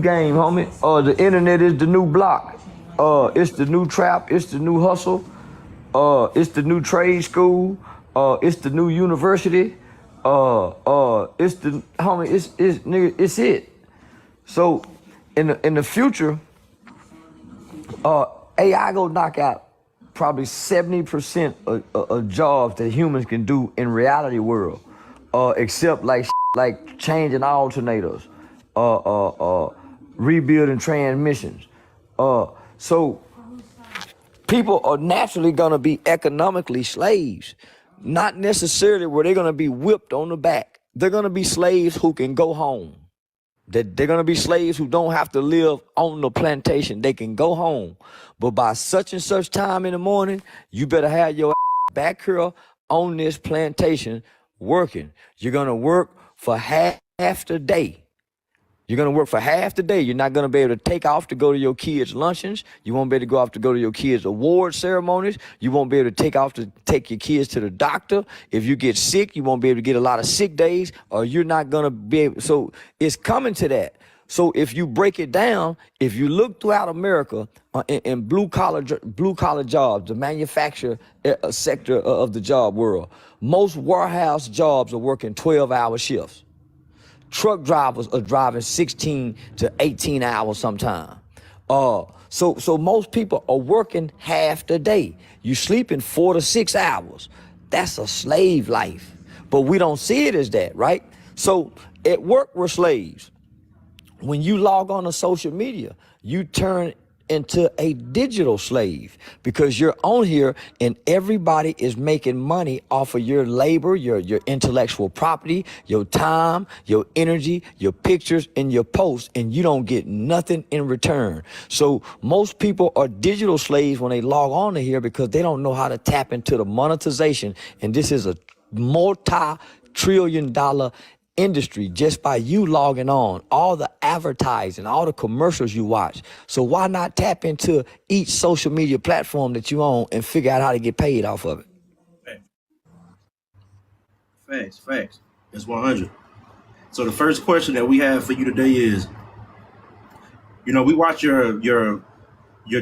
game, homie. The internet is the new block. It's the new trap. It's the new hustle. It's the new trade school. It's the new university. It's the homie. It's nigga. It's it. So, in the future, AI go knock out probably 70% of jobs that humans can do in reality world, except like changing alternators, rebuilding transmissions. So people are naturally gonna be economically slaves, not necessarily where they're gonna be whipped on the back. They're gonna be slaves who can go home. They're gonna be slaves who don't have to live on the plantation. They can go home. But by such and such time in the morning, you better have your back here on this plantation working. You're gonna work for half the day. You're gonna work for half the day. You're not gonna be able to take off to go to your kids' luncheons. You won't be able to go off to go to your kids' award ceremonies. You won't be able to take off to take your kids to the doctor. If you get sick, you won't be able to get a lot of sick days, or you're not gonna be able. So it's coming to that. So if you break it down, if you look throughout America in blue collar jobs, the manufacturer sector of the job world, most warehouse jobs are working 12-hour shifts. Truck drivers are driving 16 to 18 hours sometime. So most people are working half the day. You sleeping 4 to 6 hours. That's a slave life. But we don't see it as that, right? So at work, we're slaves. When you log on to social media, you turn into a digital slave because you're on here and everybody is making money off of your labor, your intellectual property, your time, your energy, your pictures, and your posts, and you don't get nothing in return. So most people are digital slaves when they log on to here because they don't know how to tap into the monetization. And this is a multi-trillion-dollar industry just by you logging on, all the advertising, all the commercials you watch. So why not tap into each social media platform that you own and figure out how to get paid off of it? Facts. That's 100. So the first question that we have for you today is, we watch your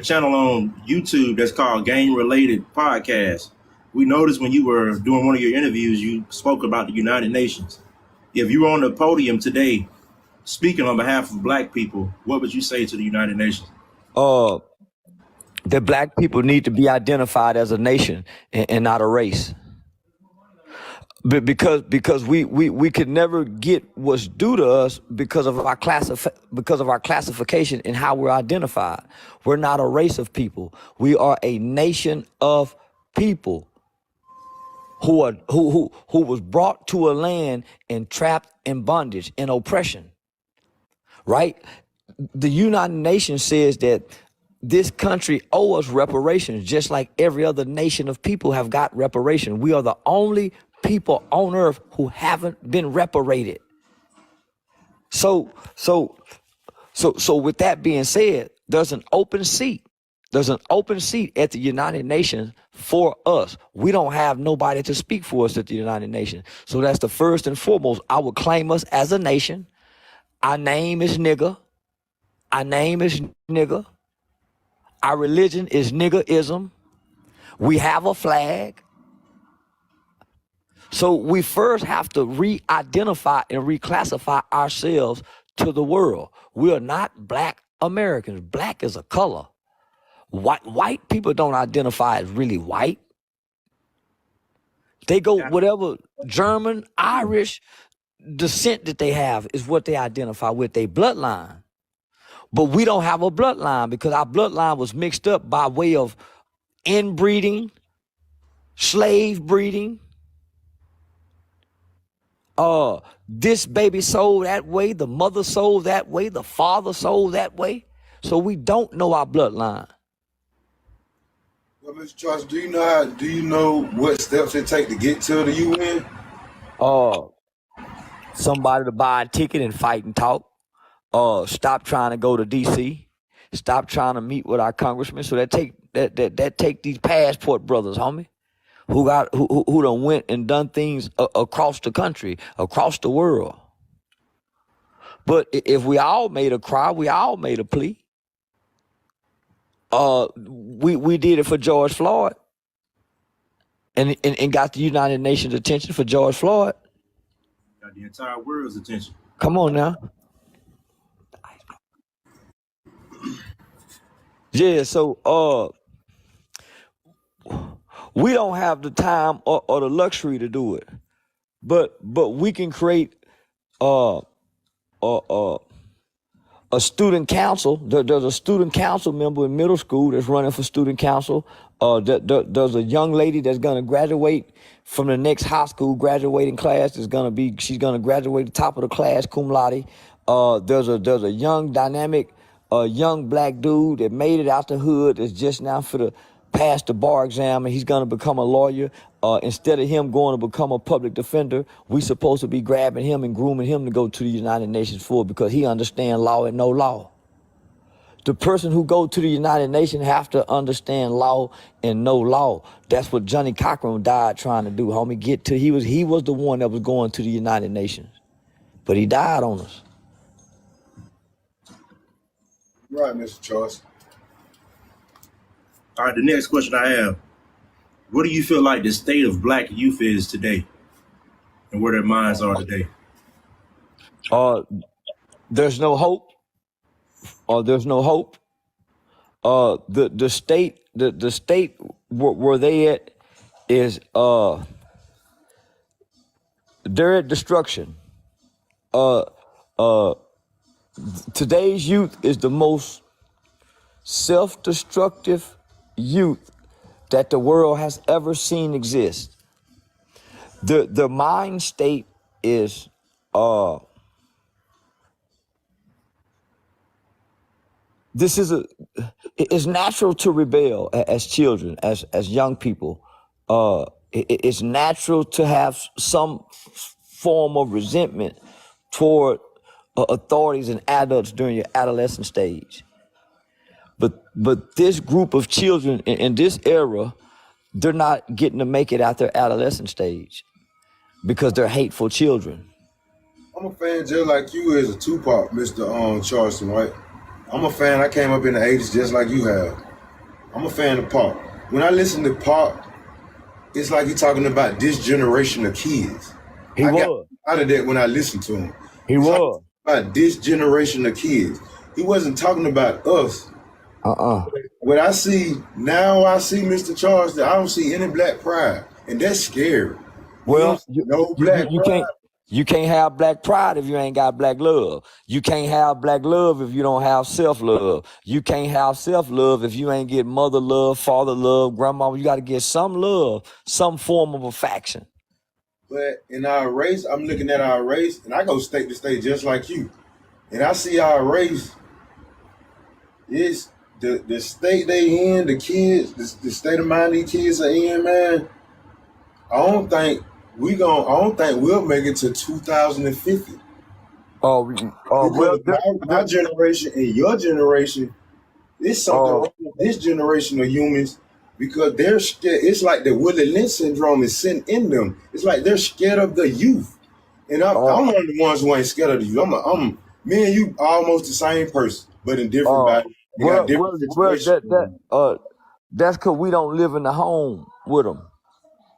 channel on YouTube that's called Game Related Podcast. We noticed when you were doing one of your interviews, you spoke about the United Nations. If you were on the podium today speaking on behalf of Black people, what would you say to the United Nations? That Black people need to be identified as a nation and not a race. Because we could never get what's due to us because of our classification and how we're identified. We're not a race of people. We are a nation of people who was brought to a land and trapped in bondage and oppression, right? The United Nations says that this country owes us reparations, just like every other nation of people have got reparations. We are the only people on earth who haven't been reparated. So with that being said, there's an open seat. There's an open seat at the United Nations for us. We don't have nobody to speak for us at the United Nations. So that's the first and foremost. I would claim us as a nation. Our name is nigga. Our name is nigga. Our religion is niggerism. We have a flag. So we first have to re-identify and reclassify ourselves to the world. We are not Black Americans. Black is a color. White people don't identify as really white. They go whatever German, Irish descent that they have is what they identify with, their bloodline. But we don't have a bloodline because our bloodline was mixed up by way of inbreeding, slave breeding. This baby sold that way, the mother sold that way, the father sold that way. So we don't know our bloodline. Well, Mr. Charles, do you know what steps it take to get to the UN? Somebody to buy a ticket and fight and talk. Stop trying to go to DC. Stop trying to meet with our congressmen. So that take these passport brothers, homie, who done went and done things across the country, across the world. But if we all made a cry, we all made a plea. We did it for George Floyd, and got the United Nations attention for George Floyd. Got the entire world's attention. Come on now. Yeah, so we don't have the time or the luxury to do it, but we can create uh a student council. There's a student council member in middle school that's running for student council. There's a young lady that's gonna graduate from the next high school graduating class. She's gonna graduate the top of the class, cum laude. There's a young dynamic, young black dude that made it out the hood that's just now for the pass the bar exam, and he's gonna become a lawyer. Instead of him going to become a public defender, we supposed to be grabbing him and grooming him to go to the United Nations for, because he understands law and no law. The person who go to the United Nations have to understand law and know law. That's what Johnny Cochran died trying to do, homie. He was the one that was going to the United Nations, but he died on us. Right, Mr. Charles. All right, the next question I have: what do you feel like the state of black youth is today, and where their minds are today? There's no hope. There's no hope. The state where they at is they're at destruction. Today's youth is the most self-destructive youth that the world has ever seen exist. The mind state is it's natural to rebel as children, as young people. It's natural to have some form of resentment toward authorities and adults during your adolescent stage. But this group of children in this era, they're not getting to make it out their adolescent stage because they're hateful children. I'm a fan just like you is a Tupac, Mr. Charleston, right? I'm a fan. I came up in the 80s just like you have. I'm a fan of Pac. When I listen to Pac, it's like he's talking about this generation of kids. He I was. got out of that when I listened to him. He was. About this generation of kids. He wasn't talking about us. What I see now, I see Mr. Charleston. I don't see any black pride, and that's scary. Well, Pride. you can't have black pride if you ain't got black love. You can't have black love if you don't have self-love. You can't have self-love if you ain't get mother love, father love, grandma. You got to get some love, some form of affection. But in our race, I'm looking at our race, and I go state to state just like you. And I see our race is the state they in, the kids, the state of mind these kids are in, man. I don't think we'll make it to 2050. My generation and your generation, it's something wrong with this generation of humans because they're scared. It's like the Willie Lynch syndrome is sitting in them. It's like they're scared of the youth. And I'm one of the ones who ain't scared of the youth. Me and you almost the same person, but in different bodies. That's because we don't live in the home with them.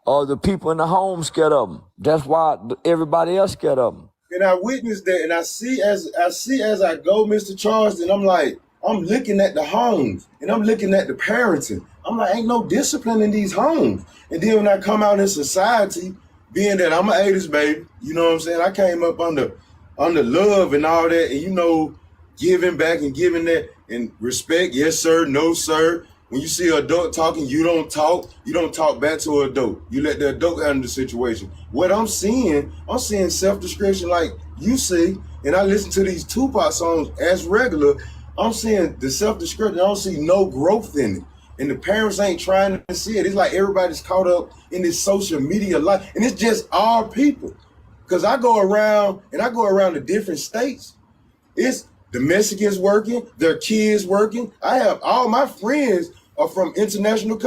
The people in the home scared of them. That's why everybody else scared of them. And I witnessed that, and I see as I go, Mr. Charleston, I'm like, I'm looking at the homes, and I'm looking at the parenting. I'm like, ain't no discipline in these homes. And then when I come out in society, being that I'm an 80s baby, you know what I'm saying? I came up under love and all that, and giving back and giving that and respect. Yes, sir. No, sir. When you see an adult talking, you don't talk. You don't talk back to an adult. You let the adult handle the situation. What I'm seeing self-discretion like you see, and I listen to these Tupac songs as regular. I'm seeing the self-discretion. I don't see no growth in it. And the parents ain't trying to see it. It's like everybody's caught up in this social media life. And it's just our people. Because I go around to different states. It's the Mexicans working, their kids working. I have all my friends are from international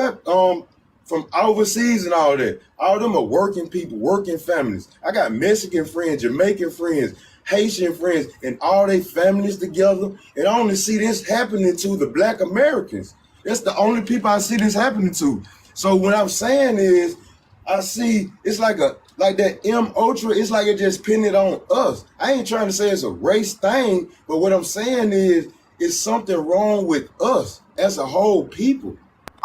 from overseas and all that. All of them are working people, working families. I got Mexican friends, Jamaican friends, Haitian friends, and all their families together. And I only see this happening to the Black Americans. That's the only people I see this happening to. So what I'm saying is, I see it's like that M Ultra. It's like it just pinned it on us. I ain't trying to say it's a race thing, but what I'm saying is, it's something wrong with us as a whole people.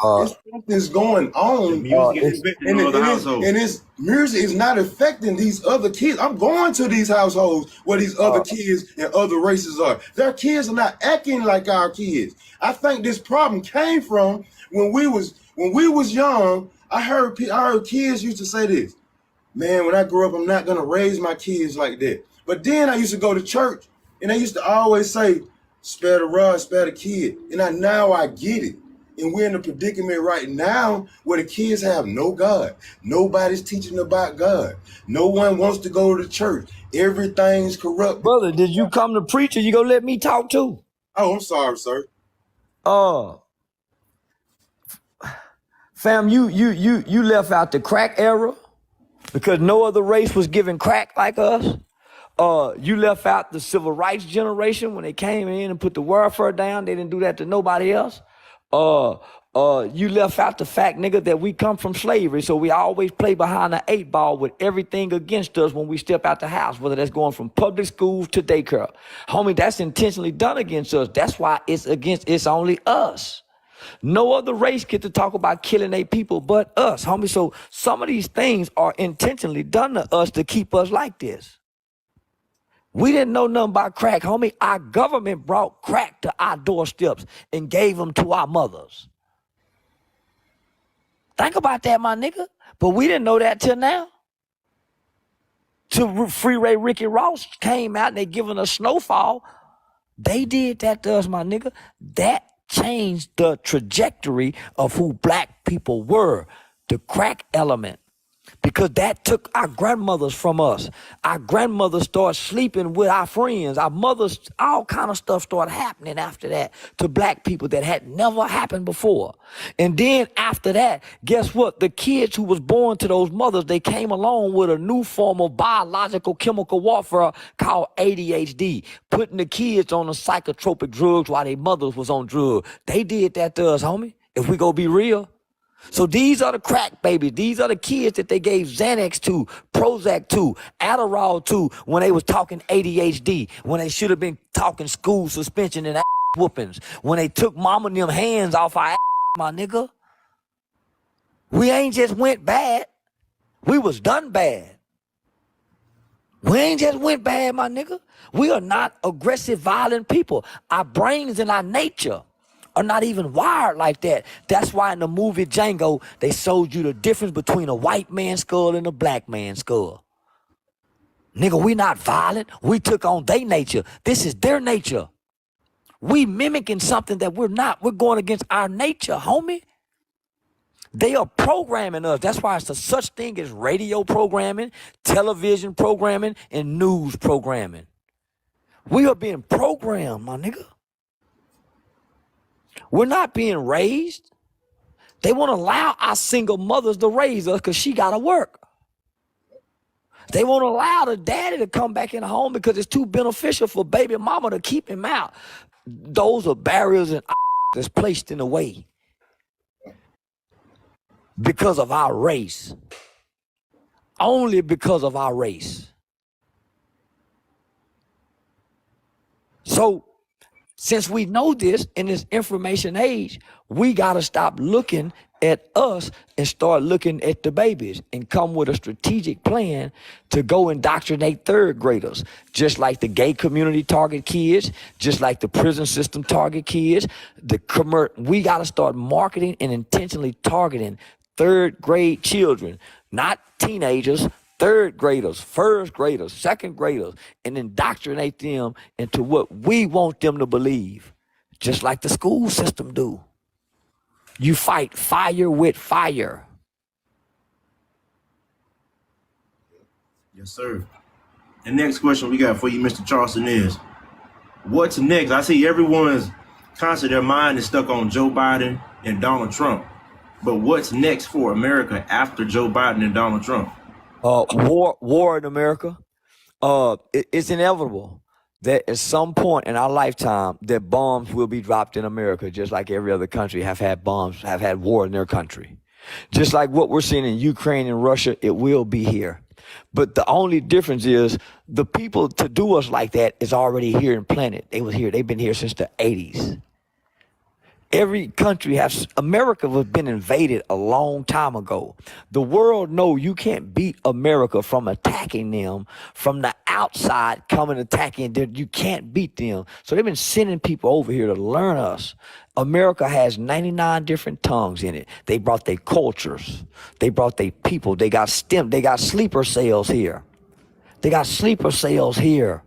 Uh, It's something's going The on, music is it's affecting and all the households. this music is not affecting these other kids. I'm going to these households where these other uh, kids and other races are. Their kids are not acting like our kids. I think this problem came from when we was young. I heard kids used to say this, man, when I grow up, I'm not gonna raise my kids like that. But then I used to go to church, and they used to always say, spare the rod, spare the kid. And now I get it. And we're in a predicament right now where the kids have no God. Nobody's teaching about God. No one wants to go to the church. Everything's corrupt. brother, did you come to preach or you gonna let me talk too? Oh, I'm sorry, sir. Uh, fam, you left out the crack era because no other race was giving crack like us. You left out the civil rights generation when they came in and put the welfare down. They didn't do that to nobody else. You left out the fact, nigga, that we come from slavery, so we always play behind the 8 ball with everything against us when we step out the house, whether that's going from public schools to daycare. Homie, that's intentionally done against us. That's why it's only us. No other race get to talk about killing their people but us, homie. So some of these things are intentionally done to us to keep us like this. We didn't know nothing about crack, homie. Our government brought crack to our doorsteps and gave them to our mothers. Think about that, my nigga. But we didn't know that till now. Till Freeway Ricky Ross came out and they giving us Snowfall. They did that to us, my nigga. That changed the trajectory of who black people were. The crack element. Because that took our grandmothers from us. Our grandmothers started sleeping with our friends. Our mothers, all kind of stuff started happening after that to black people that had never happened before. And then after that, guess what? The kids who was born to those mothers, they came along with a new form of biological chemical warfare called ADHD, putting the kids on the psychotropic drugs while their mothers was on drugs. They did that to us, homie. If we go be real. So these are the crack babies. These are the kids that they gave Xanax to, Prozac to, Adderall to when they was talking ADHD, when they should have been talking school suspension and ass whoopings, when they took mama and them hands off our ass, my nigga. We ain't just went bad. We was done bad. We ain't just went bad, my nigga. We are not aggressive, violent people. Our brains and our nature are not even wired like that. That's why in the movie Django, they showed you the difference between a white man's skull and a black man's skull. Nigga, we not violent. We took on their nature. This is their nature. We mimicking something that we're not. We're going against our nature, homie. They are programming us. That's why it's a such thing as radio programming, television programming, and news programming. We are being programmed, my nigga. We're not being raised. They won't allow our single mothers to raise us because she got to work. They won't allow the daddy to come back in the home because it's too beneficial for baby mama to keep him out. Those are barriers and that's placed in the way because of our race. Only because of our race. So, since we know this in this information age, we got to stop looking at us and start looking at the babies and come with a strategic plan to go indoctrinate third graders, just like the gay community target kids, just like the prison system target kids. We got to start marketing and intentionally targeting third grade children, not teenagers, third graders, first graders, second graders, and indoctrinate them into what we want them to believe, just like the school system do. You fight fire with fire. Yes, sir. The next question we got for you, Mr. Charleston, is what's next? I see everyone's constantly, their mind is stuck on Joe Biden and Donald Trump. But what's next for America after Joe Biden and Donald Trump? War in America. It's inevitable that at some point in our lifetime that bombs will be dropped in America, just like every other country have had bombs, have had war in their country. Just like what we're seeing in Ukraine and Russia, it will be here. But the only difference is the people to do us like that is already here and planted. They was here. They've been here since the 80s. Every country has, America has been invaded a long time ago. The world know you can't beat America from attacking them from the outside, coming attacking them. You can't beat them. So they've been sending people over here to learn us. America has 99 different tongues in it. They brought their cultures. They brought their people. They got sleeper cells here. They got sleeper cells here.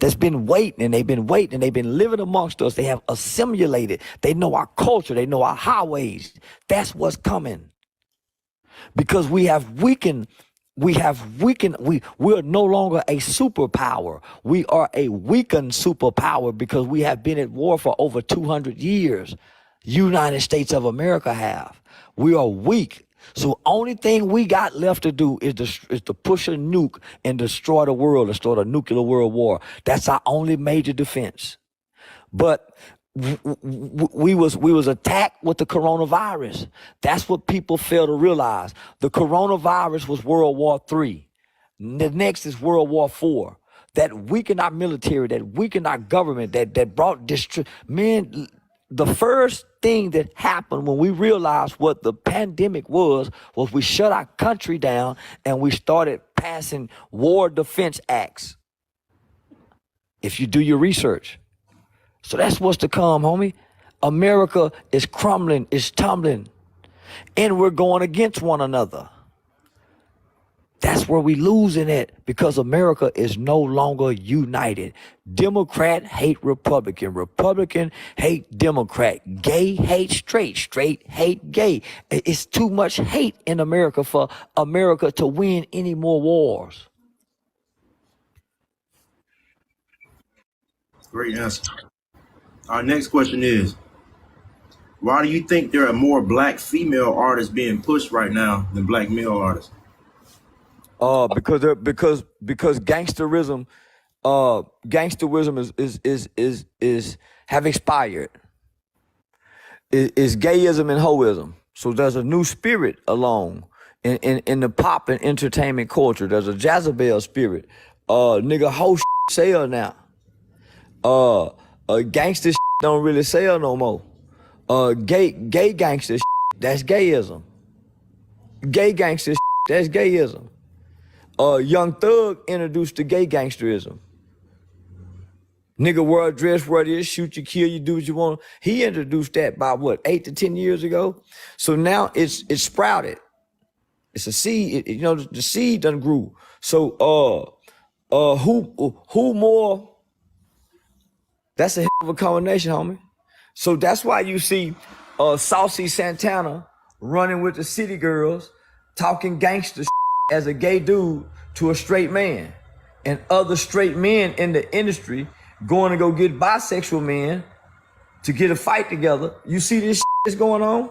That's been waiting, and they've been waiting, and they've been living amongst us. They have assimilated. They know our culture. They know our highways. That's what's coming. Because we have weakened, we're no longer a superpower. We are a weakened superpower because we have been at war for over 200 years. United States of America have. We are weak. So only thing we got left to do is to push a nuke and destroy the world, to start a nuclear world war. That's our only major defense. But we was attacked with the coronavirus. That's what people fail to realize. The coronavirus was World War III. The next is World War IV. That weakened our military, that weakened our government, that brought man. The first thing that happened when we realized what the pandemic was we shut our country down and we started passing war defense acts. If you do your research. So that's what's to come, homie. America is crumbling, is tumbling, and we're going against one another. That's where we losing it because America is no longer united. Democrat hate Republican. Republican hate Democrat. Gay hate straight. Straight hate gay. It's too much hate in America for America to win any more wars. Great answer. Our next question is, why do you think there are more black female artists being pushed right now than black male artists? Because gangsterism is have expired. Is gayism and hoism. So there's a new spirit along in the pop and entertainment culture. There's a Jezebel spirit. Nigga ho sell now. Gangster don't really sell no more. Gay gangster that's gayism. Gay gangster that's gayism. Young Thug introduced the gay gangsterism. Nigga wear a dress, wear this, shoot you, kill you, do what you want. He introduced that by 8 to 10 years ago. So now it's sprouted. It's a seed. The seed done grew. So who more? That's a hell of a combination, homie. So that's why you see Saucy Santana running with the city girls, talking gangster as a gay dude to a straight man, and other straight men in the industry going to go get bisexual men to get a fight together. You see this is going on?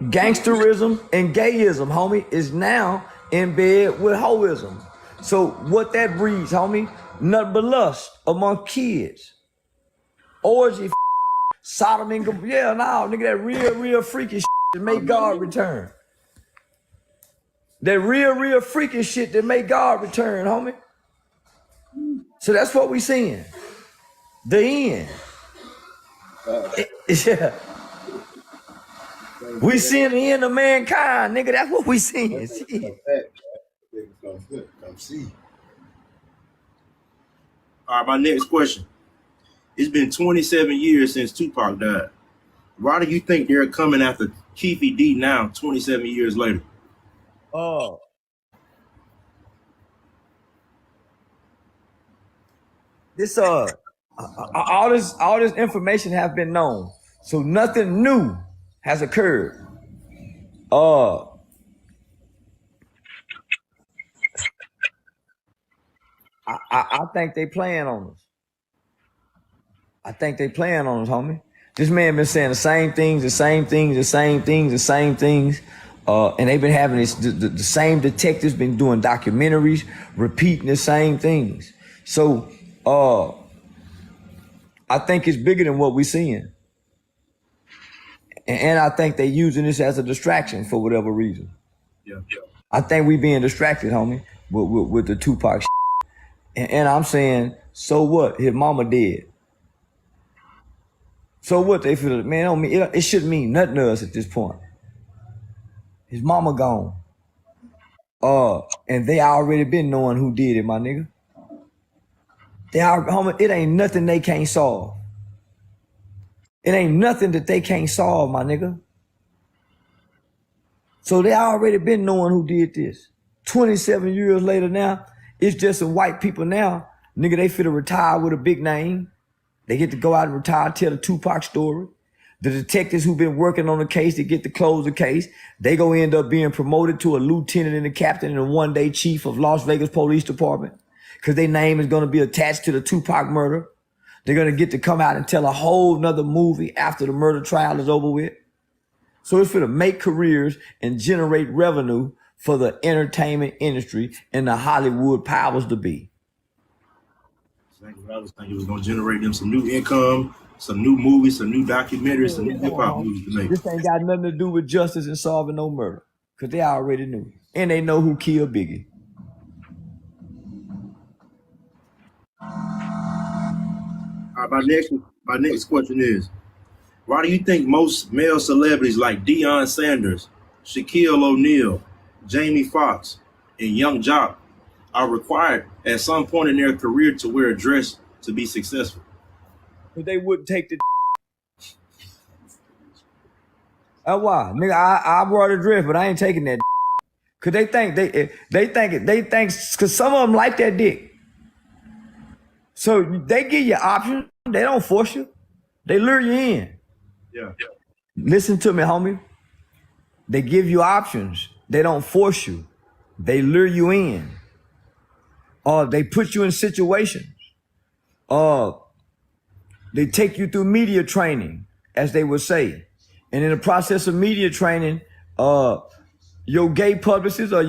Gangsterism and gayism, homie, is now in bed with hoism. So what that breeds, homie, nothing but lust among kids. Orgy, Sodom and Gomorrah. Yeah, no, nigga, that real freaky that make God return. That real freaky shit that make God return, homie. So that's what we seeing. The end. Yeah. We seeing the end of mankind, nigga. That's what we seeing. Come see. All right, my next question. It's been 27 years since Tupac died. Why do you think they're coming after Keefy D now, 27 years later? Oh. This all this information have been known. So nothing new has occurred. I think they playing on us. I think they playing on us, homie. This man been saying the same things And they've been having this, the same detectives been doing documentaries, repeating the same things. So I think it's bigger than what we're seeing. And I think they're using this as a distraction for whatever reason. Yeah. I think we being distracted, homie, with the Tupac shit. And I'm saying, so what? His mama dead. So what? They feel, man, it shouldn't mean nothing to us at this point. His mama gone. And they already been knowing who did it, my nigga. Homie, it ain't nothing they can't solve. It ain't nothing that they can't solve, my nigga. So they already been knowing who did this. 27 years later now, it's just some white people now. Nigga, they finna retire with a big name. They get to go out and retire, tell the Tupac story. The detectives who've been working on the case, they get to close the case. They go end up being promoted to a lieutenant and a captain and a one-day chief of Las Vegas Police Department because their name is going to be attached to the Tupac murder. They're going to get to come out and tell a whole nother movie after the murder trial is over with. So it's for to make careers and generate revenue for the entertainment industry and the Hollywood powers to be. Exactly what I was thinking. It was going to generate them some new income, some new movies, some new documentaries, some new hip-hop movies to make. This ain't got nothing to do with justice and solving no murder because they already knew. And they know who killed Biggie. All right, my next question is, why do you think most male celebrities like Deion Sanders, Shaquille O'Neal, Jamie Foxx, and Young Jock are required at some point in their career to wear a dress to be successful? But they wouldn't take the why? Nigga, I brought a dress, but I ain't taking that cause they think cause some of them like that dick. So they give you options, they don't force you. They lure you in. Yeah. Listen to me, homie. They give you options. They don't force you. They lure you in. Or they put you in situations. They take you through media training, as they would say. And in the process of media training, your gay publicist or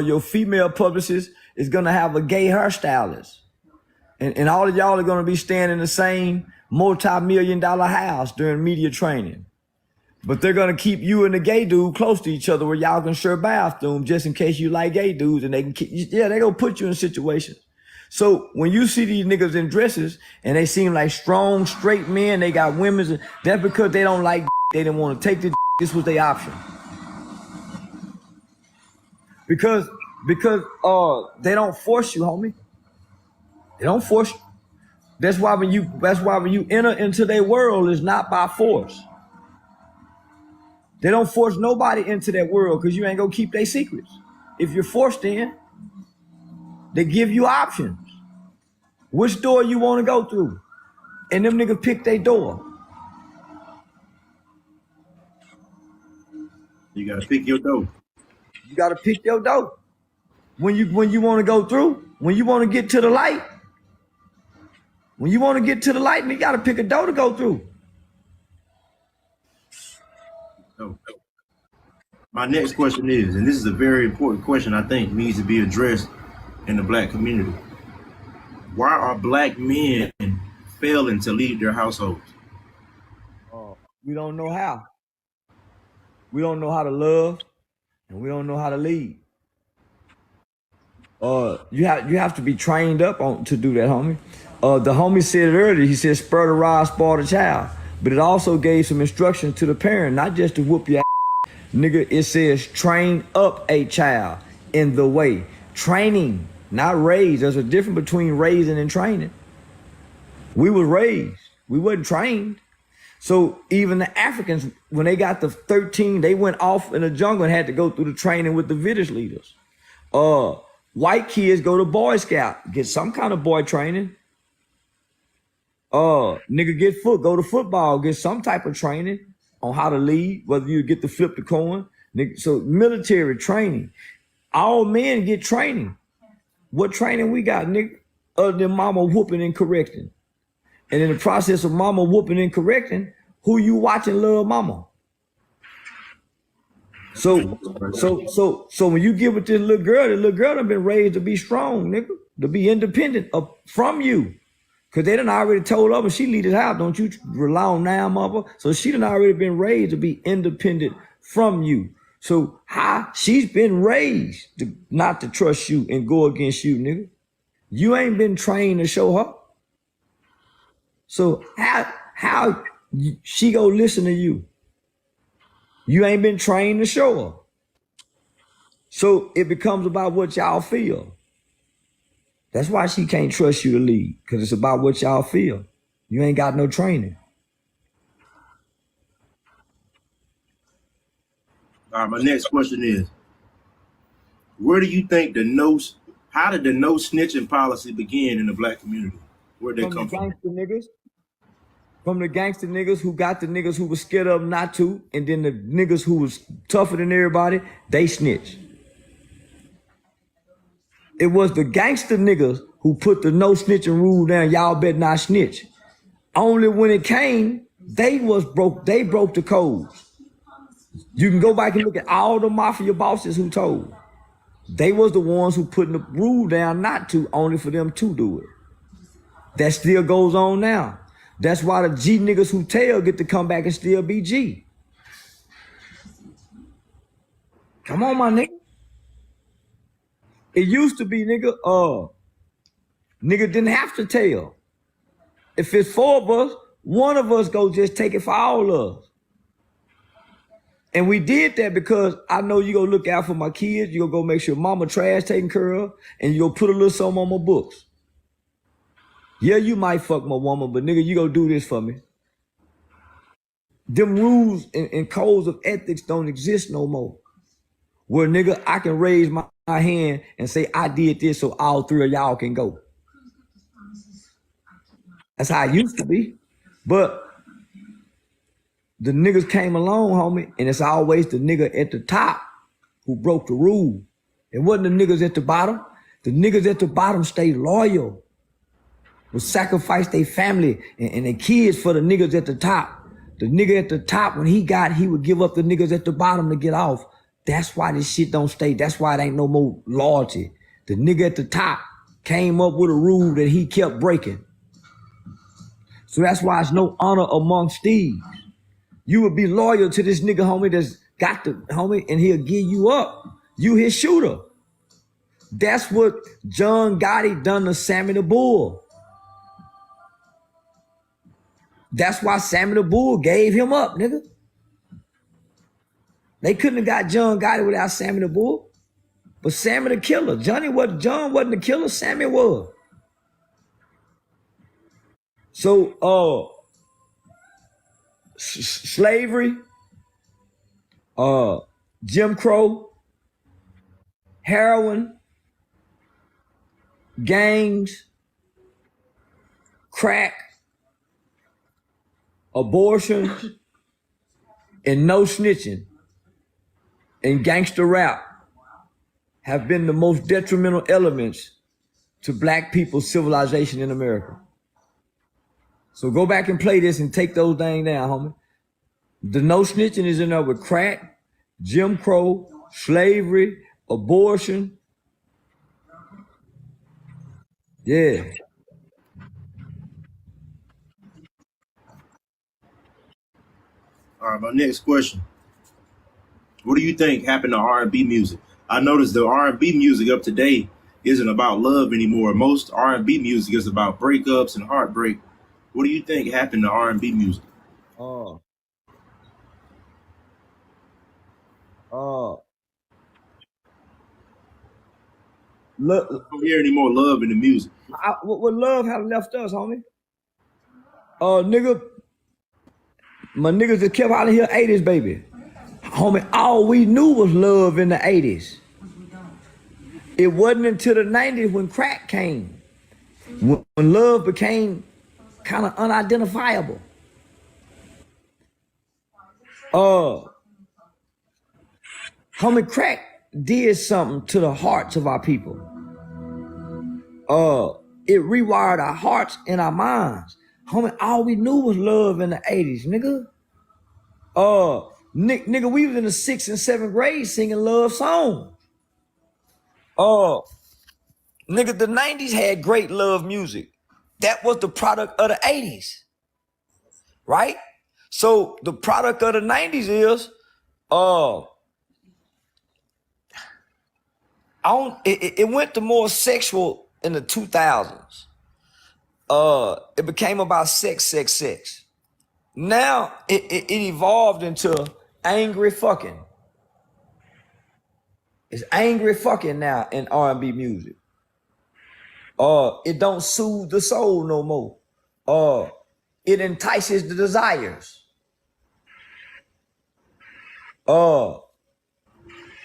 your female publicist is gonna have a gay hairstylist. And all of y'all are gonna be staying in the same multi-million-dollar house during media training. But they're gonna keep you and the gay dude close to each other where y'all can share bathroom just in case you like gay dudes, and they can they're gonna put you in situations. So when you see these niggas in dresses and they seem like strong, straight men, they got women's, that's because they don't like they didn't want to take the this was their option. Because they don't force you, homie. They don't force you. That's why when you enter into their world, it's not by force. They don't force nobody into that world because you ain't gonna keep their secrets. If you're forced in, they give you options. Which door you want to go through? And them niggas pick their door. You got to pick your dough. You got to pick your door. When you want to go through, when you want to get to the light, you got to pick a door to go through. So, my next question is, and this is a very important question I think needs to be addressed in the black community. Why are black men failing to lead their households? We don't know how. We don't know how to love, and we don't know how to lead. You have to be trained up to do that, homie. The homie said it earlier. He said, "Spur the rod, spoil the child." But it also gave some instructions to the parent, not just to whoop your ass. Nigga, it says train up a child in the way. Training, not raise. There's a difference between raising and training. We was raised. We wasn't trained. So even the Africans, when they got to 13, they went off in the jungle and had to go through the training with the village leaders. White kids go to Boy Scout, get some kind of boy training. Nigga go to football, get some type of training on how to lead, whether you get to flip the coin. So military training. All men get training. What training we got, nigga? Other than mama whooping and correcting. And in the process of mama whooping and correcting, who you watching love mama? So, so when you get with this little girl, the little girl done been raised to be strong, nigga, to be independent from you. Cause they done already told her when she leave this house, don't you rely on now, mother. So she done already been raised to be independent from you. So how she's been raised to not to trust you and go against you, nigga. You ain't been trained to show her. So how she go listen to you? You ain't been trained to show her. So it becomes about what y'all feel. That's why she can't trust you to lead, because it's about what y'all feel. You ain't got no training. All right, my next question is, where do you think how did the no snitching policy begin in the black community? Where'd they come from? Gangster niggas. From the gangster niggas who got the niggas who was scared of them not to, and then the niggas who was tougher than everybody, they snitch. It was the gangster niggas who put the no snitching rule down. Y'all better not snitch. Only when it came, they broke the codes. You can go back and look at all the mafia bosses who told. They was the ones who put the rule down not to, only for them to do it. That still goes on now. That's why the G niggas who tell get to come back and still be G. Come on, my nigga. It used to be, nigga didn't have to tell. If it's 4 of us, one of us go just take it for all of us. And we did that because I know you gonna look out for my kids, you gonna go make sure mama trash taken care of, and you gonna put a little something on my books. Yeah, you might fuck my woman, but nigga, you gonna do this for me. Them rules and codes of ethics don't exist no more. Where nigga, I can raise my hand and say I did this so all 3 of y'all can go. That's how it used to be. But the niggas came along, homie, and it's always the nigga at the top who broke the rule. It wasn't the niggas at the bottom. The niggas at the bottom stayed loyal, would sacrifice their family and their kids for the niggas at the top. The nigga at the top, when he would give up the niggas at the bottom to get off. That's why this shit don't stay. That's why it ain't no more loyalty. The nigga at the top came up with a rule that he kept breaking. So that's why it's no honor amongst thieves. You would be loyal to this nigga, homie, that's got the homie, and he'll give you up. You his shooter. That's what John Gotti done to Sammy the Bull. That's why Sammy the Bull gave him up, nigga. They couldn't have got John Gotti without Sammy the Bull. But Sammy the killer. John wasn't the killer, Sammy was. So slavery, Jim Crow, heroin, gangs, crack, abortion, and no snitching, and gangster rap have been the most detrimental elements to black people's civilization in America. So go back and play this and take those things down, homie. The no snitching is in there with crack, Jim Crow, slavery, abortion. Yeah. All right, my next question. What do you think happened to R&B music? I noticed the R&B music up to date isn't about love anymore. Most R&B music is about breakups and heartbreak. What do you think happened to R&B music? Look, I don't hear any more love in the music. what love have left us, homie? Nigga, my niggas that kept out of here 80s, baby. Homie, all we knew was love in the 80s. It wasn't until the 90s when crack came, when love became kind of unidentifiable. Homie, crack did something to the hearts of our people. It rewired our hearts and our minds. Homie, all we knew was love in the 80s, nigga. Nigga, we was in the 6th and 7th grade singing love songs. Nigga, the 90s had great love music. That was the product of the 80s, right? So the product of the 90s is, it went to more sexual in the 2000s. It became about sex. Now it evolved into angry fucking. It's angry fucking now in R&B music. It don't soothe the soul no more. It entices the desires.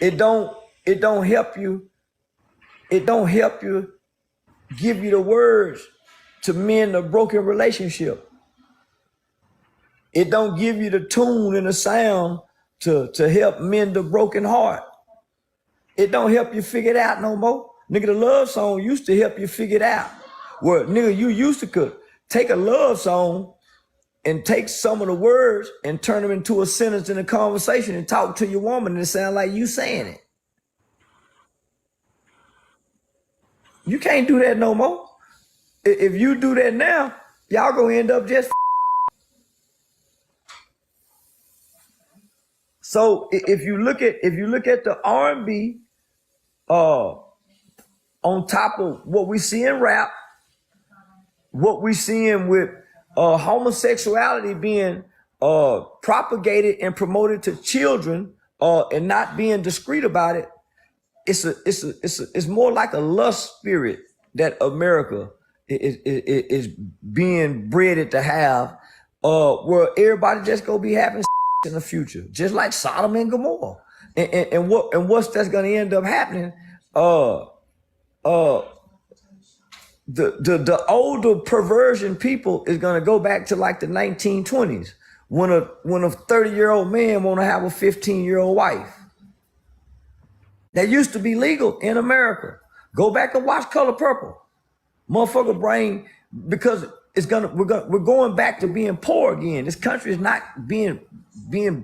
It don't help you. It don't help you give you the words to mend a broken relationship. It don't give you the tune and the sound to help mend a broken heart. It don't help you figure it out no more. Nigga, the love song used to help you figure it out. Where, nigga, you used to could take a love song and take some of the words and turn them into a sentence in a conversation and talk to your woman and it sound like you saying it. You can't do that no more. If you do that now, y'all gonna end up just. So if you look at the R&B, on top of what we see in rap, what we seeing with homosexuality being propagated and promoted to children, and not being discreet about it, it's more like a lust spirit that America is being bred to have, where everybody just gonna be having in the future, just like Sodom and Gomorrah, and what's that's gonna end up happening. The older perversion people is gonna go back to like the 1920s when a 30-year-old man wanna have a 15-year-old wife. That used to be legal in America. Go back and watch Color Purple. Motherfucker brain, because we're going back to being poor again. This country is not being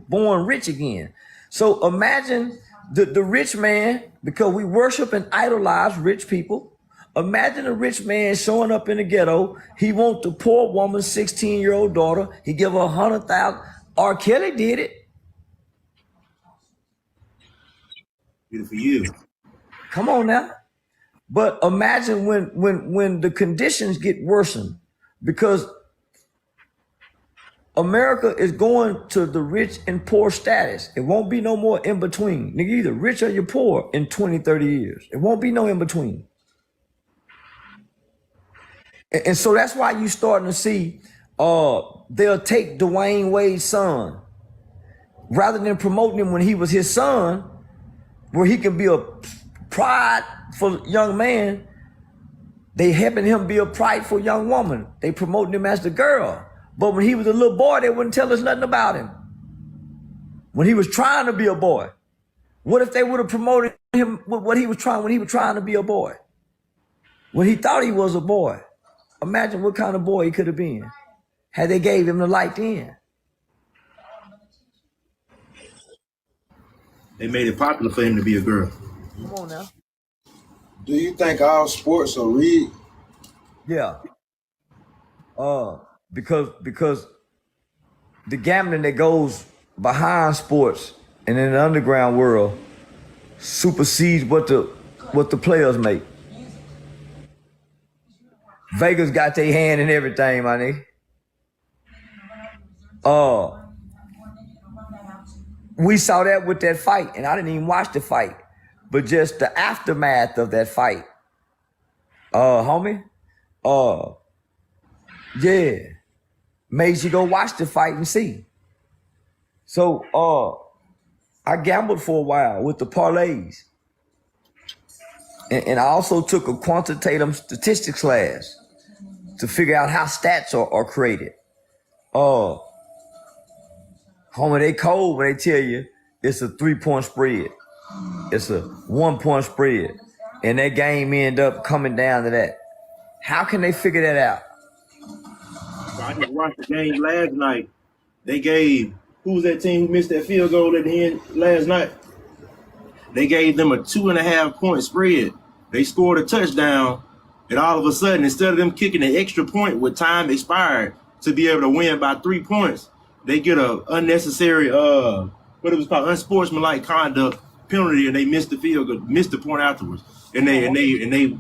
born rich again. So imagine the rich man, because we worship and idolize rich people. Imagine a rich man showing up in the ghetto. He want the poor woman's 16-year-old daughter. He give her $100,000. R. Kelly did it. Good for you. Come on now. But imagine when the conditions get worsened, because America is going to the rich and poor status. It won't be no more in between. Nigga, either rich or you're poor in 20, 30 years. It won't be no in between. And so that's why you starting to see they'll take Dwayne Wade's son, rather than promoting him when he was his son, where he can be a prideful young man. They helping him be a prideful young woman. They promoting him as the girl. But when he was a little boy, they wouldn't tell us nothing about him. When he was trying to be a boy, what if they would have promoted him with what he was trying when he was trying to be a boy? When he thought he was a boy. Imagine what kind of boy he could have been had they gave him the light then. They made it popular for him to be a girl. Come on now. Do you think all sports are rigged? Yeah. Because the gambling that goes behind sports and in the underground world supersedes what the players make. Vegas got their hand in everything, my nigga. We saw that with that fight, and I didn't even watch the fight, but just the aftermath of that fight. Homie, yeah, made you go watch the fight and see. So, I gambled for a while with the parlays, and I also took a quantitative statistics class to figure out how stats are created. Homie, they cold when they tell you it's a 3-point spread. It's a 1-point spread. And that game end up coming down to that. How can they figure that out? So I just watched the game last night. They gave who was that team who missed that field goal at the end last night? They gave them a 2.5 point spread. They scored a touchdown, and all of a sudden, instead of them kicking an extra point with time expired to be able to win by 3 points, they get a unnecessary what it was called unsportsmanlike conduct penalty, and they missed the field goal, missed the point afterwards, and they didn't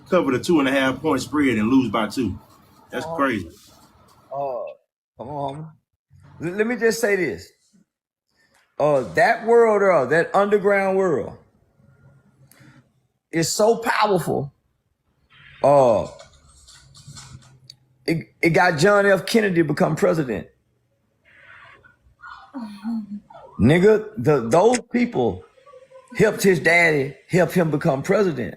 cover the 2.5 point spread and lose by 2. That's crazy. Come on. Let me just say this. That world, that underground world, is so powerful. It got John F. Kennedy to become president. Nigga, those people helped his daddy help him become president.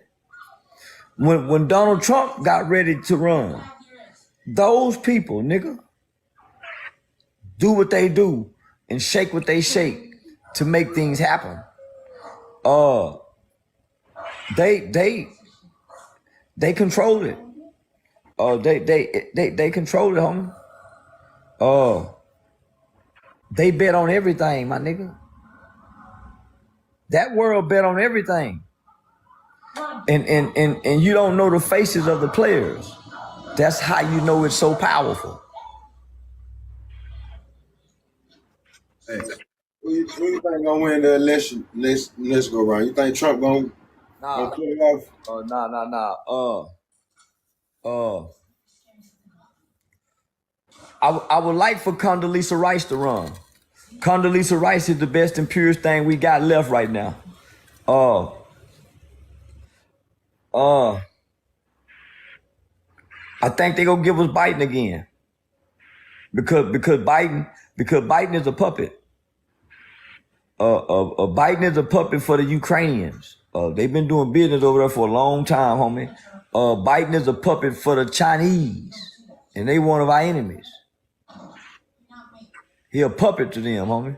When Donald Trump got ready to run, those people, nigga, do what they do and shake what they shake to make things happen. They control it. They control it, homie. They bet on everything, my nigga. That world bet on everything. And you don't know the faces of the players. That's how you know it's so powerful. Hey, who you think gonna win the election? Let's go around. You think Trump gonna pull it off? I would like for Condoleezza Rice to run. Condoleezza Rice is the best and purest thing we got left right now. I think they gonna give us Biden again. Because Biden is a puppet. Biden is a puppet for the Ukrainians. They've been doing business over there for a long time, homie. Biden is a puppet for the Chinese, and they one of our enemies. He a puppet to them, homie.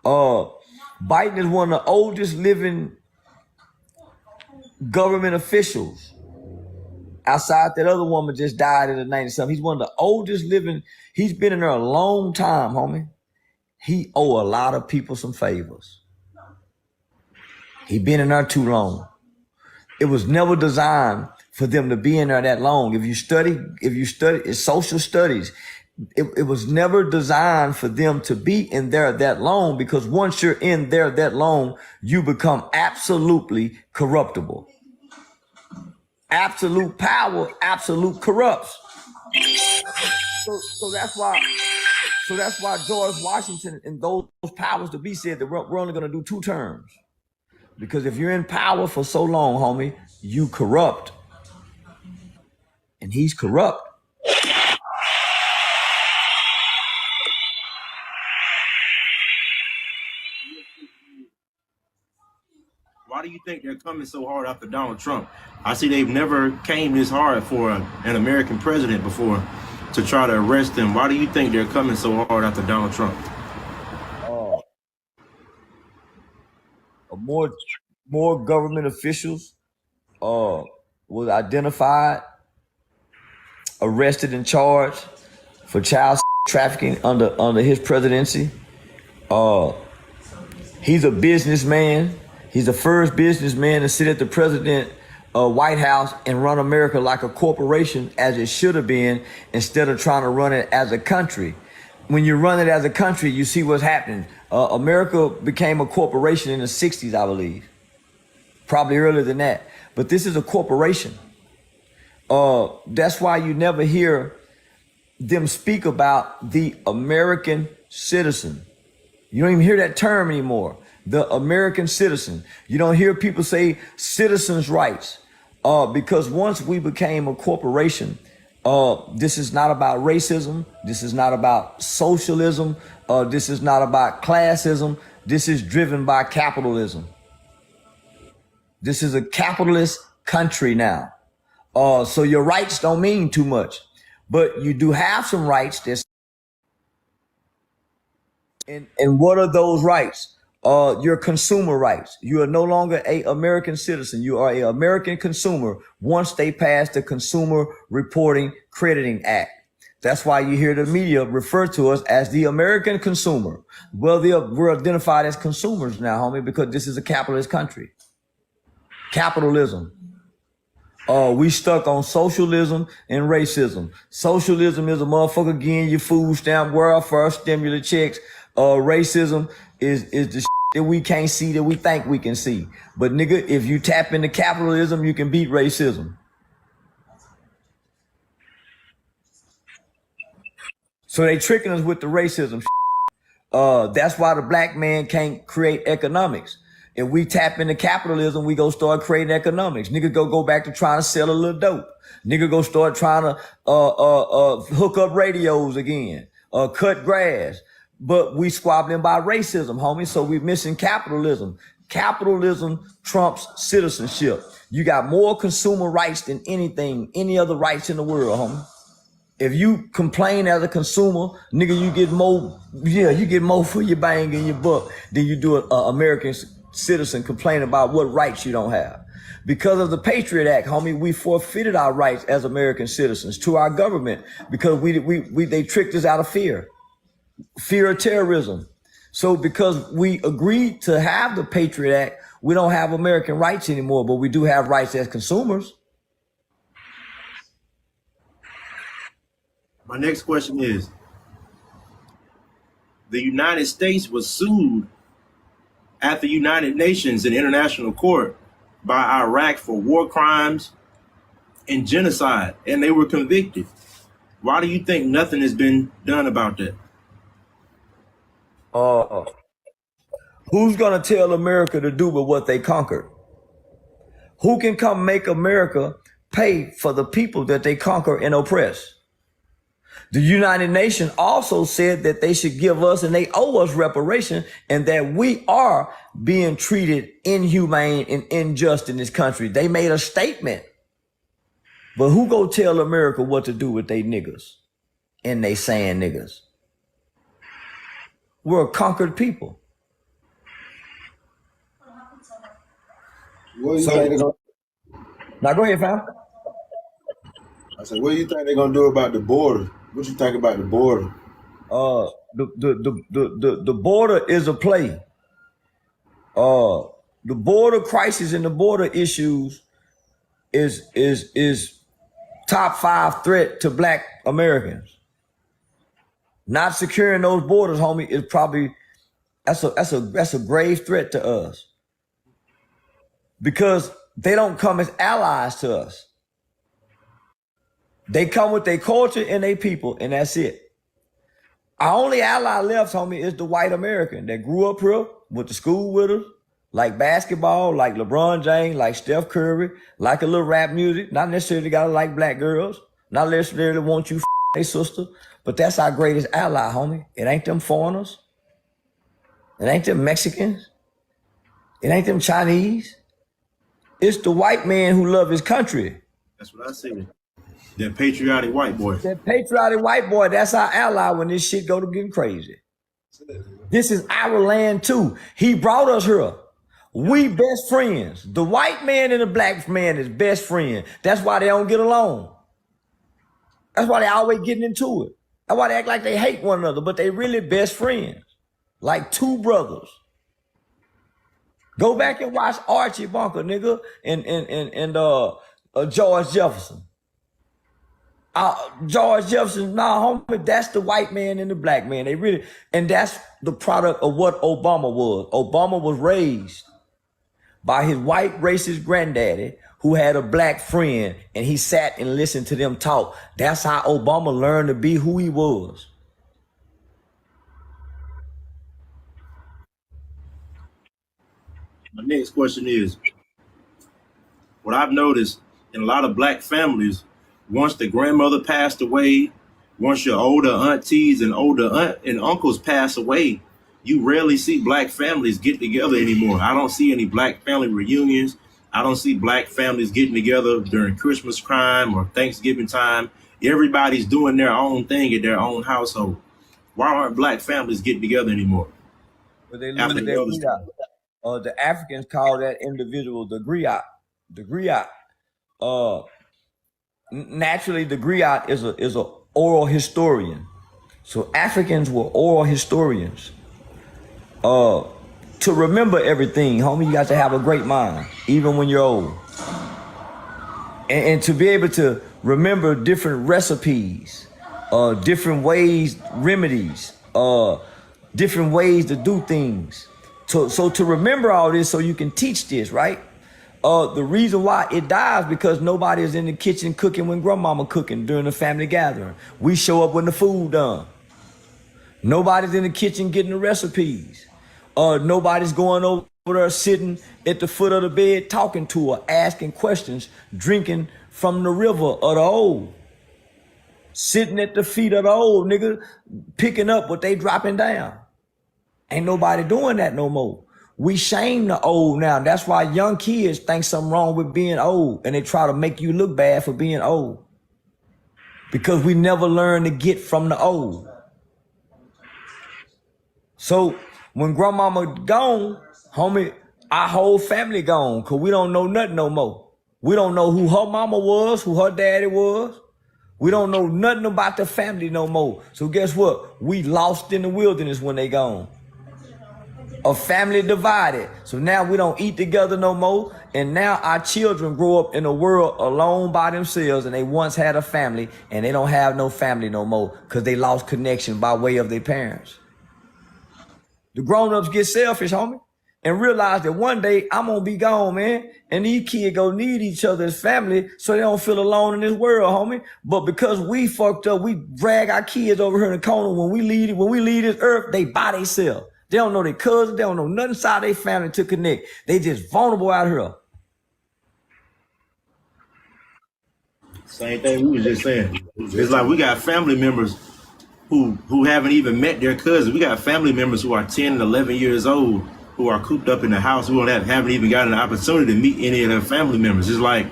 Biden is one of the oldest living government officials. Outside that other woman just died in the 90-something. He's one of the oldest living. He's been in there a long time, homie. He owe a lot of people some favors. He been in there too long. It was never designed for them to be in there that long. If you study it's social studies, it was never designed for them to be in there that long, because once you're in there that long, you become absolutely corruptible. Absolute power, absolute corrupts. So that's why George Washington and those powers to be said that we're only going to do 2 terms. Because if you're in power for so long, homie, you corrupt. And he's corrupt. Why do you think they're coming so hard after Donald Trump? I see they've never came this hard for an American president before to try to arrest him. Why do you think they're coming so hard after Donald Trump? More government officials was identified, arrested and charged for child trafficking under his presidency. He's a businessman. He's the first businessman to sit at the president White House and run America like a corporation, as it should have been, instead of trying to run it as a country. When you run it as a country, you see what's happening. America became a corporation in the 60s, I believe. Probably earlier than that. But this is a corporation. That's why you never hear them speak about the American citizen. You don't even hear that term anymore. The American citizen. You don't hear people say citizens' rights. Because once we became a corporation, this is not about racism. This is not about socialism. This is not about classism. This is driven by capitalism. This is a capitalist country now. So your rights don't mean too much, but you do have some rights. And what are those rights? Your consumer rights. You are no longer an American citizen. You are an American consumer once they pass the Consumer Reporting Crediting Act. That's why you hear the media refer to us as the American consumer. Well, we're identified as consumers now, homie, because this is a capitalist country. Capitalism. We stuck on socialism and racism. Socialism is a motherfucker getting your food stamp, welfare, stimulus checks. Racism is the shit that we can't see that we think we can see. But nigga, if you tap into capitalism, you can beat racism. So they tricking us with the racism shit. That's why the black man can't create economics. If we tap into capitalism, we go start creating economics. Nigga go back to trying to sell a little dope. Nigga go start trying to hook up radios again, cut grass. But we squabbling by racism, homie. So we missing capitalism. Capitalism trumps citizenship. You got more consumer rights than any other rights in the world, homie. If you complain as a consumer, nigga, you get more for your bang and your buck than you do an American citizen complain about what rights you don't have. Because of the Patriot Act, homie, we forfeited our rights as American citizens to our government because they tricked us out of fear of terrorism. So because we agreed to have the Patriot Act, we don't have American rights anymore, but we do have rights as consumers. My next question is, the United States was sued at the United Nations and International Court by Iraq for war crimes and genocide, and they were convicted. Why do you think nothing has been done about that? Who's gonna tell America to do with what they conquered? Who can come make America pay for the people that they conquer and oppress? The United Nations also said that they should give us and they owe us reparation and that we are being treated inhumane and unjust in this country. They made a statement. But who go tell America what to do with they niggas and they saying niggas? We're a conquered people. What do you think they're gonna? Now go ahead, fam. I said, what do you think they're gonna do about the border? What you think about the border? The border is a play. The border crisis and the border issues is top 5 threat to black Americans. Not securing those borders, homie, is probably that's a grave threat to us. Because they don't come as allies to us. They come with their culture and their people, and that's it. Our only ally left, homie, is the white American that grew up here, went to school with us, like basketball, like LeBron James, like Steph Curry, like a little rap music. Not necessarily gotta like black girls, not necessarily want you their sister, but that's our greatest ally, homie. It ain't them foreigners. It ain't them Mexicans. It ain't them Chinese. It's the white man who love his country. That's what I say. That patriotic white boy. That patriotic white boy, that's our ally when this shit go to getting crazy. This is our land too. He brought us here. We best friends. The white man and the black man is best friend. That's why they don't get along. That's why they always getting into it. That's why they act like they hate one another, but they really best friends. Like two brothers. Go back and watch Archie Bunker, nigga, and George Jefferson. George Jefferson, homie, that's the white man and the black man. They really, and that's the product of what Obama was. Obama was raised by his white racist granddaddy who had a black friend, and he sat and listened to them talk. That's how Obama learned to be who he was. My next question is, what I've noticed in a lot of black families, once the grandmother passed away, once your older aunties and older aunt and uncles pass away, you rarely see black families get together anymore. I don't see any black family reunions. I don't see black families getting together during Christmas time or Thanksgiving time. Everybody's doing their own thing in their own household. Why aren't black families getting together anymore? But they lose their griot. The Africans call that individual the griot. The griot. Naturally, the griot is oral historian. So Africans were oral historians. To remember everything, homie, you got to have a great mind, even when you're old. And to be able to remember different recipes, different ways, remedies, different ways to do things. So to remember all this so you can teach this, right? The reason why it dies because nobody is in the kitchen cooking when grandmama cooking during the family gathering. We show up when the food done. Nobody's in the kitchen getting the recipes. Nobody's going over there sitting at the foot of the bed talking to her, asking questions, drinking from the river of the old. Sitting at the feet of the old, nigga, picking up what they dropping down. Ain't nobody doing that no more. We shame the old now. That's why young kids think something wrong with being old and they try to make you look bad for being old. Because we never learn to get from the old. So when grandmama gone, homie, our whole family gone because we don't know nothing no more. We don't know who her mama was, who her daddy was. We don't know nothing about the family no more. So guess what? We lost in the wilderness when they gone. A family divided. So now we don't eat together no more. And now our children grow up in a world alone by themselves and they once had a family and they don't have no family no more because they lost connection by way of their parents. The grown-ups get selfish, homie, and realize that one day I'm gonna be gone, man. And these kids gonna need each other as family so they don't feel alone in this world, homie. But because we fucked up, we drag our kids over here in the corner. When we leave this earth, they by themselves. They don't know their cousins. They don't know nothing inside their family to connect. They just vulnerable out here. Same thing we was just saying. It's like we got family members who haven't even met their cousins. We got family members who are 10 and 11 years old who are cooped up in the house who haven't even gotten an opportunity to meet any of their family members. It's like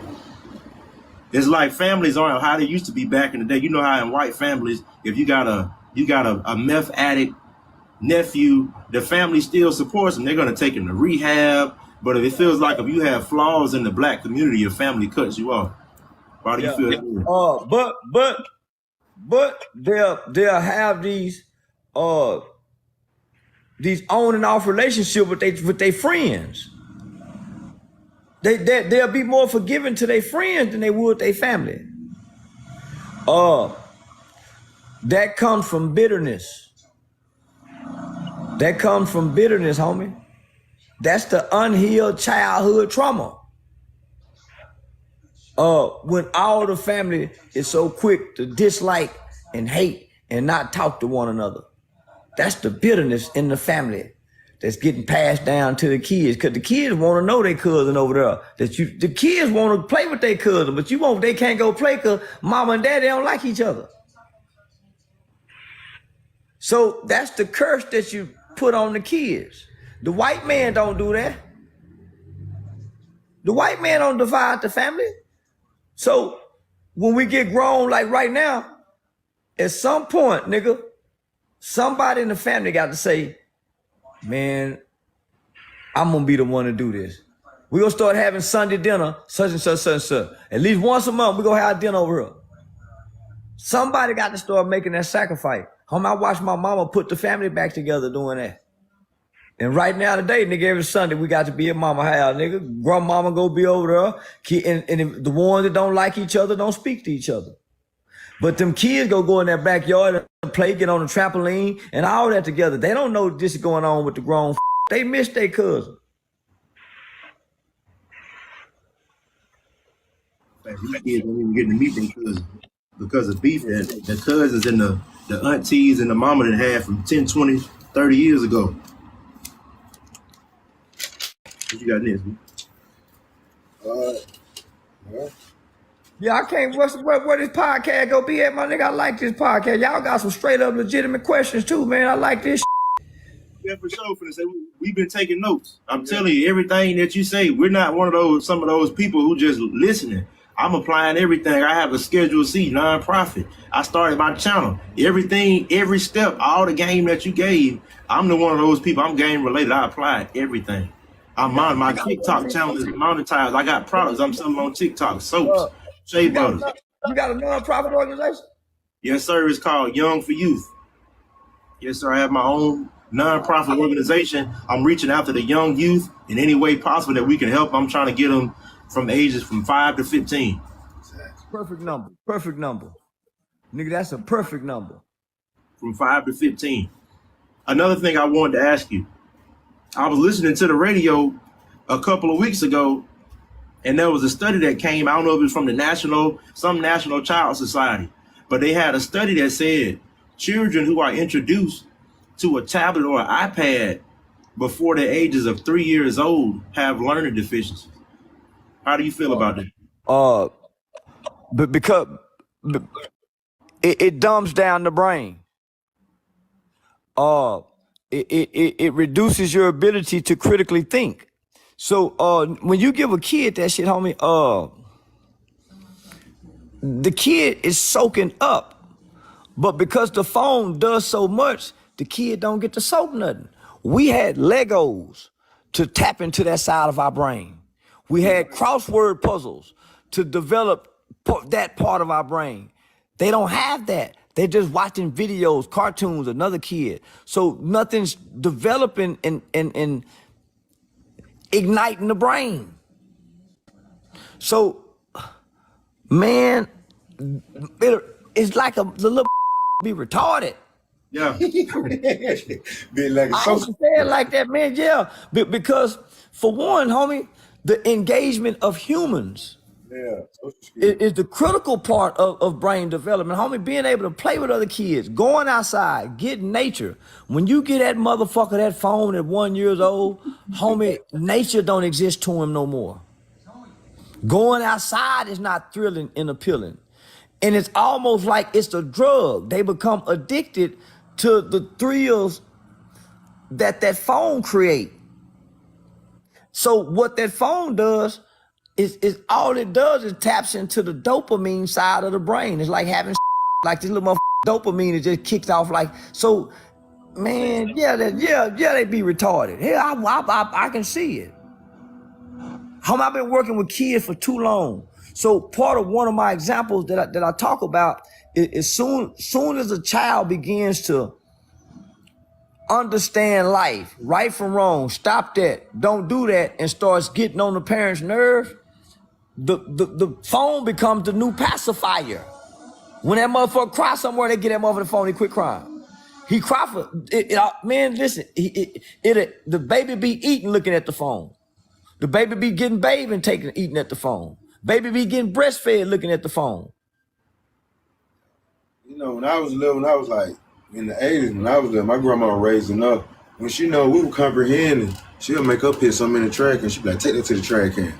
families aren't how they used to be back in the day. You know how in white families, if you got a meth addict nephew, the family still supports them. They're gonna take him to rehab. But if it feels like if you have flaws in the black community, your family cuts you off. Why do you feel that? But they'll have these on and off relationship with their friends. They'll be more forgiving to their friends than they would their family. That comes from bitterness. That comes from bitterness, homie. That's the unhealed childhood trauma. When all the family is so quick to dislike and hate and not talk to one another. That's the bitterness in the family that's getting passed down to the kids. Cause the kids want to know their cousin over there. The kids want to play with their cousin, but they can't go play cause mama and daddy don't like each other. So that's the curse that you put on the kids. The white man don't do that. The white man don't divide the family. So when we get grown, like right now, at some point, nigga, somebody in the family got to say, man, I'm gonna be the one to do this. We're gonna start having Sunday dinner, such and such, such and such. At least once a month, we're gonna have dinner over here. Somebody got to start making that sacrifice. Homie, I watched my mama put the family back together doing that. And right now today, nigga, every Sunday we got to be at mama house, nigga. Grandmama go be over there. And the ones that don't like each other don't speak to each other. But them kids go in their backyard and play, get on the trampoline and all that together. They don't know this is going on with the grown. They miss their cousin. These kids don't even get to meet their cousins because of beef that the cousins and the aunties and the mama that had from 10, 20, 30 years ago. What you got next, man? Yeah, I can't. Where this podcast go be at, my nigga? I like this podcast. Y'all got some straight up legitimate questions too, man. I like this. Yeah, for sure. For say we've been taking notes. I'm telling you, everything that you say, we're not some of those people who just listening. I'm applying everything. I have a Schedule C nonprofit. I started my channel. Everything, every step, all the game that you gave, I'm the one of those people. I'm game related. I applied everything. My TikTok channel is monetized. I got products I'm selling on TikTok. Soaps, shea butters. You got a nonprofit organization? Yes, sir. It's called Young for Youth. Yes, sir. I have my own nonprofit organization. I'm reaching out to the young youth in any way possible that we can help. I'm trying to get them from ages from 5 to 15. Perfect number. Perfect number. Nigga, that's a perfect number. From 5 to 15. Another thing I wanted to ask you. I was listening to the radio a couple of weeks ago, and there was a study that came. I don't know if it was from the National Child Society, but they had a study that said children who are introduced to a tablet or an iPad before the ages of 3 years old have learning deficiencies. How do you feel about that? But because it dumbs down the brain. It reduces your ability to critically think. So when you give a kid that shit, homie, the kid is soaking up. But because the phone does so much, the kid don't get to soak nothing. We had Legos to tap into that side of our brain. We had crossword puzzles to develop that part of our brain. They don't have that. They're just watching videos, cartoons, another kid. So nothing's developing and igniting the brain. So, man, it's like the little be retarded. Yeah. Be like I don't say it like that, man. Yeah, because for one, homie, the engagement of humans is the critical part of brain development, homie. Being able to play with other kids, going outside, getting nature. When you get that motherfucker that phone at 1 year old, homie, nature don't exist to him no more. Going outside is not thrilling and appealing. And it's almost like it's a drug. They become addicted to the thrills that phone create. So what that phone does is all it does is taps into the dopamine side of the brain. It's like having like this little dopamine that just kicks off like, so man, they be retarded. Yeah, I can see it. I've been working with kids for too long. So part of one of my examples that I talk about is soon as a child begins to understand life, right from wrong, stop that, don't do that, and starts getting on the parents' nerves, the phone becomes the new pacifier. When that motherfucker cries somewhere, they get that motherfucker the phone, he quit crying. He cry for man, listen, the baby be eating looking at the phone. The baby be getting bathed and eating at the phone. Baby be getting breastfed looking at the phone. You know, when I was little, when I was like in the 80s, when I was little, my grandma raising up. When she know we were comprehending, she'll make up hit something in the track and she'll be like, take that to the track can.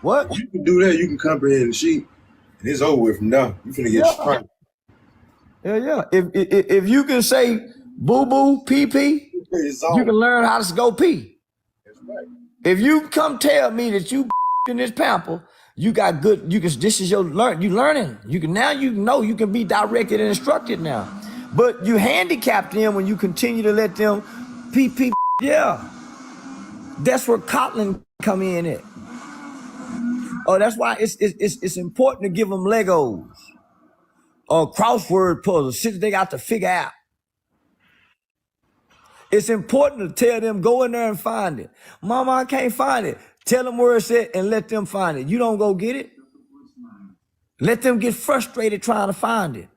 What? You can do that, you can comprehend the sheep, and it's over with from now. You finna get sprung. Yeah. If you can say boo boo, pee pee, you can learn how to go pee. That's right. If you come tell me that you in this pamper, you got good, this is your you learning. You can be directed and instructed now. But you handicap them when you continue to let them pee. Yeah. That's where Kotlin come in at. Oh, that's why it's important to give them Legos or crossword puzzles, shit they got to figure out. It's important to tell them, go in there and find it. Mama, I can't find it. Tell them where it's at and let them find it. You don't go get it. Let them get frustrated trying to find it.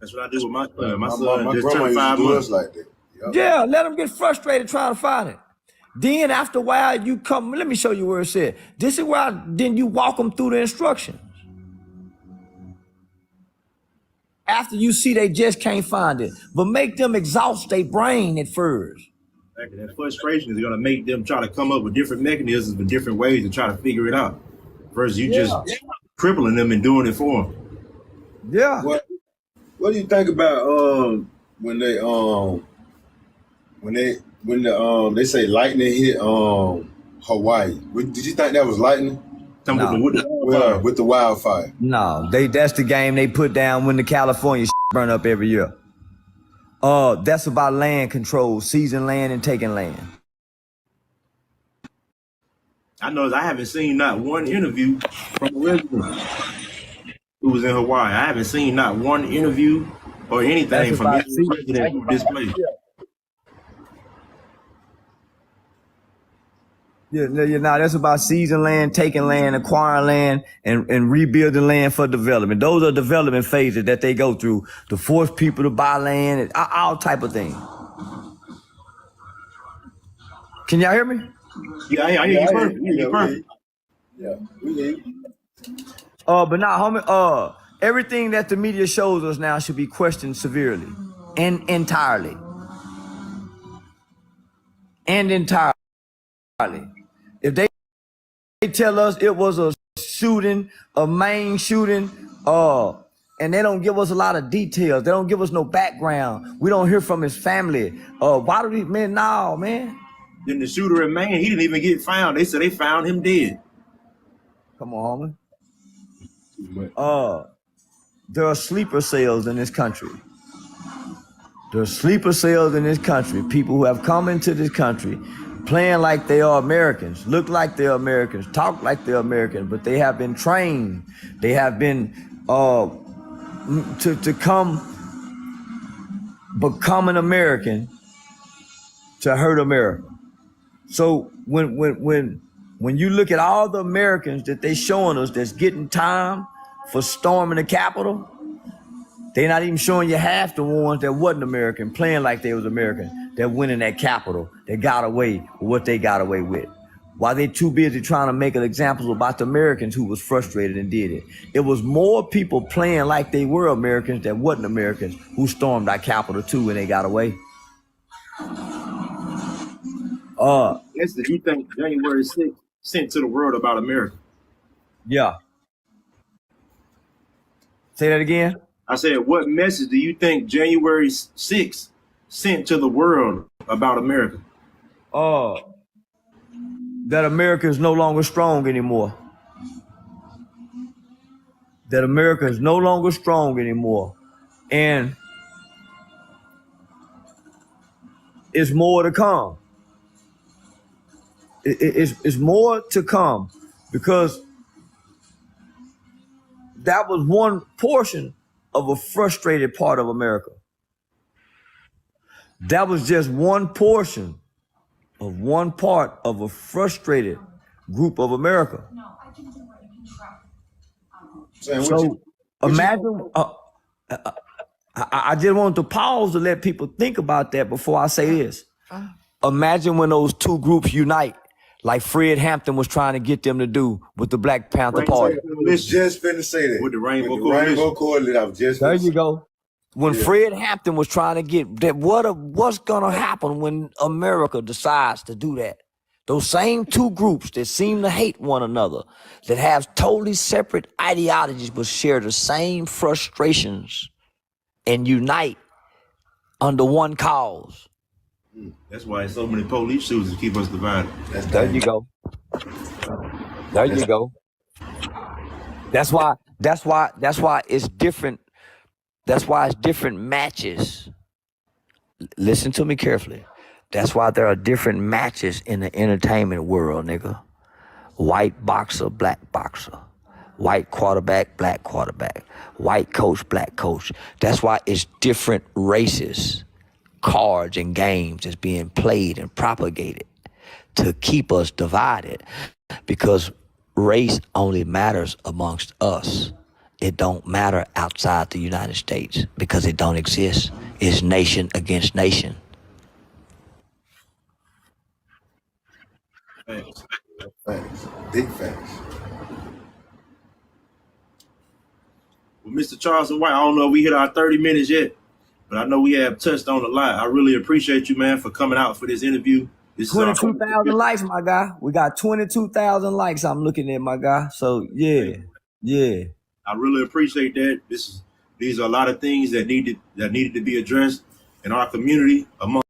That's what I do with my son. My son my just grandma turned used to 5 do months. us like that. Yep. Yeah, let them get frustrated trying to find it. Then after a while, you come, let me show you where it's at. This is where then you walk them through the instructions. After you see they just can't find it, but make them exhaust their brain at first. Exactly. That frustration is going to make them try to come up with different mechanisms and different ways to try to figure it out. Versus you just crippling them and doing it for them. Yeah. What do you think about when they say lightning hit Hawaii? Did you think that was lightning? With the wildfire. No, that's the game they put down when the California burn up every year. That's about land control, seizing land and taking land. I know I haven't seen not one interview from a resident who was in Hawaii. I haven't seen not one interview or That's anything from about any president who displaced. That's about seizing land, taking land, acquiring land, and rebuilding land for development. Those are development phases that they go through to force people to buy land and all type of things. Can y'all hear me? Yeah, I hear you perfect. You perfect. Yeah, we hear you. But now, homie, everything that the media shows us now should be questioned severely and entirely. If they tell us it was a shooting, a main shooting, and they don't give us a lot of details, they don't give us no background, we don't hear from his family. Why do these men? No, man. Then the shooter in Maine, he didn't even get found. They said they found him dead. Come on, homie. There are sleeper cells in this country. There are sleeper cells in this country. People who have come into this country playing like they are Americans, look like they're Americans, talk like they're Americans, but they have been trained. They have been to become an American to hurt America. So when you look at all the Americans that they showing us that's getting time for storming the Capitol, they're not even showing you half the ones that wasn't American, playing like they was American, that went in that Capitol, that got away with what they got away with. While they too busy trying to make an example about the Americans who was frustrated and did it. It was more people playing like they were Americans that wasn't Americans who stormed our Capitol too when they got away. Yes, did you think January 6th sent to the world about America? Yeah. Say that again? I said, what message do you think January 6th sent to the world about America? That America is no longer strong anymore. That America is no longer strong anymore. And it's more to come. It's more to come, because that was one portion of a frustrated part of America. That was just one portion of one part of a frustrated group of America. So imagine, I just wanted to pause to let people think about that before I say this. Imagine when those two groups unite, like Fred Hampton was trying to get them to do with the Black Panther Party. I was just finna say that. With the Rainbow Coalition. I was just There you go. When Fred Hampton was trying to get that, what's gonna happen when America decides to do that? Those same two groups that seem to hate one another, that have totally separate ideologies but share the same frustrations and unite under one cause. That's why so many police shooters to keep us divided. There you go. There you go. That's why it's different. That's why it's different matches. Listen to me carefully. That's why there are different matches in the entertainment world, nigga. White boxer, black boxer. White quarterback, black quarterback. White coach, black coach. That's why it's different races, cards and games that's being played and propagated to keep us divided, because race only matters amongst us. It don't matter outside the United States because it don't exist. It's nation against nation. Thanks. Facts. Big facts. Well, Mr. Charleston White, I don't know if we hit our 30 minutes yet, but I know we have touched on a lot. I really appreciate you, man, for coming out for this interview. 22,000 likes, my guy. We got 22,000 likes. I'm looking at, my guy. So yeah. I really appreciate that. These are a lot of things that needed to be addressed in our community among